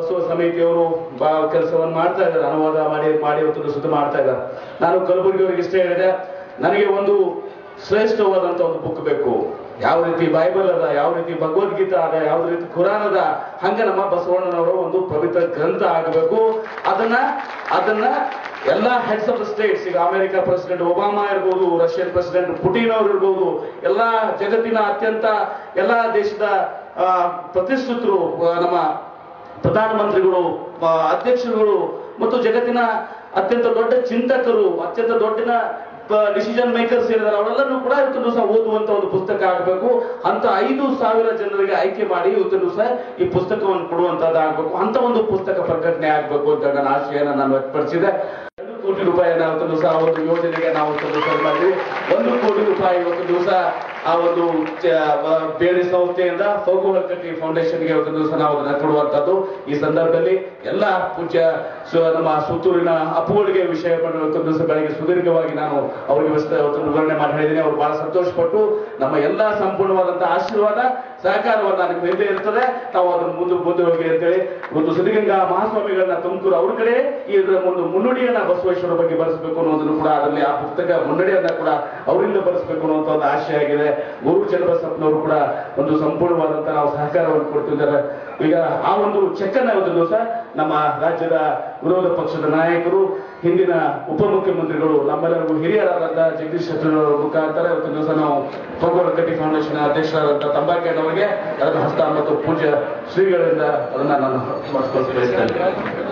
ಬಸವ ಸಮಿತಿಯವರು ಕೆಲಸವನ್ನು ಮಾಡ್ತಾ ಇದ್ದಾರೆ, ಅನುವಾದ ಮಾಡಿ ಇವತ್ತು ಸುದ್ದಿ ಮಾಡ್ತಾ ಇದ್ದಾರೆ. ನಾನು ಕಲಬುರಗಿಯವರಿಗೆ ಇಷ್ಟೇ ಹೇಳಿದೆ, ನನಗೆ ಒಂದು ಶ್ರೇಷ್ಠವಾದಂತ ಒಂದು ಬುಕ್ ಬೇಕು. ಯಾವ ರೀತಿ ಬೈಬಲ್ ಅದ, ಯಾವ ರೀತಿ ಭಗವದ್ಗೀತಾ ಅದ, ಯಾವ ರೀತಿ ಕುರಾನ್ ಅದ, ಹಂಗ ನಮ್ಮ ಬಸವಣ್ಣನವರ ಒಂದು ಪವಿತ್ರ ಗ್ರಂಥ ಆಗಬೇಕು. ಅದನ್ನ ಎಲ್ಲಾ ಹೆಡ್ಸ್ ಆಫ್ ದ ಸ್ಟೇಟ್ಸ್, ಈಗ ಅಮೆರಿಕ ಪ್ರೆಸಿಡೆಂಟ್ ಒಬಾಮಾ ಇರ್ಬೋದು, ರಷ್ಯನ್ ಪ್ರೆಸಿಡೆಂಟ್ ಪುಟಿನ್ ಅವರು ಇರ್ಬೋದು, ಎಲ್ಲಾ ಜಗತ್ತಿನ ಅತ್ಯಂತ ಎಲ್ಲಾ ದೇಶದ ಪ್ರತಿಷ್ಠಿತರು, ನಮ್ಮ ಪ್ರಧಾನಮಂತ್ರಿಗಳು, ಅಧ್ಯಕ್ಷರುಗಳು ಮತ್ತು ಜಗತ್ತಿನ ಅತ್ಯಂತ ದೊಡ್ಡ ಚಿಂತಕರು, ಅತ್ಯಂತ ದೊಡ್ಡ ಡಿಸಿಷನ್ ಮೇಕರ್ಸ್ ಇದ್ದಾರೆ, ಅವರೆಲ್ಲರೂ ಕೂಡ ಇವತ್ತು ದಿವಸ ಓದುವಂತ ಒಂದು ಪುಸ್ತಕ ಆಗಬೇಕು. ಅಂತ 5,000 ಜನರಿಗೆ ಆಯ್ಕೆ ಮಾಡಿ ಇವತ್ತು ದಿವಸ ಈ ಪುಸ್ತಕವನ್ನು ಕೊಡುವಂತದ್ದು ಆಗ್ಬೇಕು. ಅಂತ ಒಂದು ಪುಸ್ತಕ ಪ್ರಕಟಣೆ ಆಗ್ಬೇಕು ಅಂತ ನನ್ನ ಆಶೆಯನ್ನು ನಾನು ವ್ಯಕ್ತಪಡಿಸಿದೆ. 2 ಕೋಟಿ ರೂಪಾಯಿನ ಇವತ್ತು ದಿವಸ ಆ ಒಂದು ಯೋಜನೆಗೆ ನಾವು ಸರಿ ಮಾಡಿದ್ವಿ. 1 ಕೋಟಿ ರೂಪಾಯಿ ಇವತ್ತು ದಿವಸ ಆ ಒಂದು ಬೇರೆ ಸಂಸ್ಥೆಯಿಂದ ಸೌಗವರ್ಕಟ್ಟಿ ಫೌಂಡೇಶನ್ಗೆ ಇವತ್ತು ದಿವಸ ನಾವು ಅದನ್ನ ಕೊಡುವಂತದ್ದು. ಈ ಸಂದರ್ಭದಲ್ಲಿ ಎಲ್ಲ ಪೂಜ್ಯ ನಮ್ಮ ಸುತ್ತೂರಿನ ಅಪ್ಪುಗಳಿಗೆ ವಿಷಯ ಇವತ್ತು ದಿವಸ ಬೆಳಗ್ಗೆ ಸುದೀರ್ಘವಾಗಿ ನಾನು ಅವರಿಗೆ ವಿವರಣೆ ಮಾಡಿ ಹೇಳಿದ್ದೀನಿ. ಅವರು ಬಹಳ ಸಂತೋಷಪಟ್ಟು ನಮ್ಮ ಎಲ್ಲಾ ಸಂಪೂರ್ಣವಾದಂತಹ ಆಶೀರ್ವಾದ ಸಹಕಾರವನ್ನ ನನಗೆ ಹಿಂದೆ ಇರ್ತದೆ, ನಾವು ಅದನ್ನು ಮುಂದೆ ಹೋಗಿ ಅಂತೇಳಿ ಒಂದು ಸಿದ್ಧಗಂಗಾ ಮಹಾಸ್ವಾಮಿಗಳನ್ನ ತುಮಕೂರು ಅವ್ರ ಕಡೆ ಇದರ ಒಂದು ಮುನ್ನುಡಿಯನ್ನ ಬಸವೇಶ್ವರ ಬಗ್ಗೆ ಬರೆಸಬೇಕು ಅನ್ನೋದನ್ನು ಕೂಡ ಅದರಲ್ಲಿ ಆ ಪುಸ್ತಕ ಮುನ್ನಡೆಯನ್ನ ಕೂಡ ಅವರಿಂದ ಬರೆಸಬೇಕು ಅನ್ನುವಂತ ಒಂದು ಆಶೆ ಆಗಿದೆ. ಗುರು ಚನ್ನಬಸಪ್ಪನವರು ಕೂಡ ಒಂದು ಸಂಪೂರ್ಣವಾದಂತಹ ನಾವು ಸಹಕಾರವನ್ನು ಕೊಡ್ತಿದ್ದಾರೆ. ಈಗ ಆ ಒಂದು ಚೆಕ್ ಅನ್ನ ಇವತ್ತು ದಿವಸ ನಮ್ಮ ರಾಜ್ಯದ ವಿರೋಧ ಪಕ್ಷದ ನಾಯಕರು, ಹಿಂದಿನ ಉಪಮುಖ್ಯಮಂತ್ರಿಗಳು, ನಮ್ಮೆಲ್ಲರಿಗೂ ಹಿರಿಯರಾದಂತಹ ಜಗದೀಶ್ ಶೆಟ್ಟರ್ ಅವರ ಮುಖಾಂತರ ಇವತ್ತು ದಿವಸ ನಾವು ಸೌಗವರ್ಕಟ್ಟಿ ಫೌಂಡೇಶನ್ ಅಧ್ಯಕ್ಷರಾದಂತಹ ತಂಬಾಕೇಟ್ ಅವರಿಗೆ ಅದರ ಹಸ್ತ ಮತ್ತು ಪೂಜ್ಯ ಶ್ರೀಗಳಿಂದ ಅದನ್ನ ನಾನು ಮಾಡಿಸ್ಕೊಳ್ತಾ ಇದ್ದೇನೆ.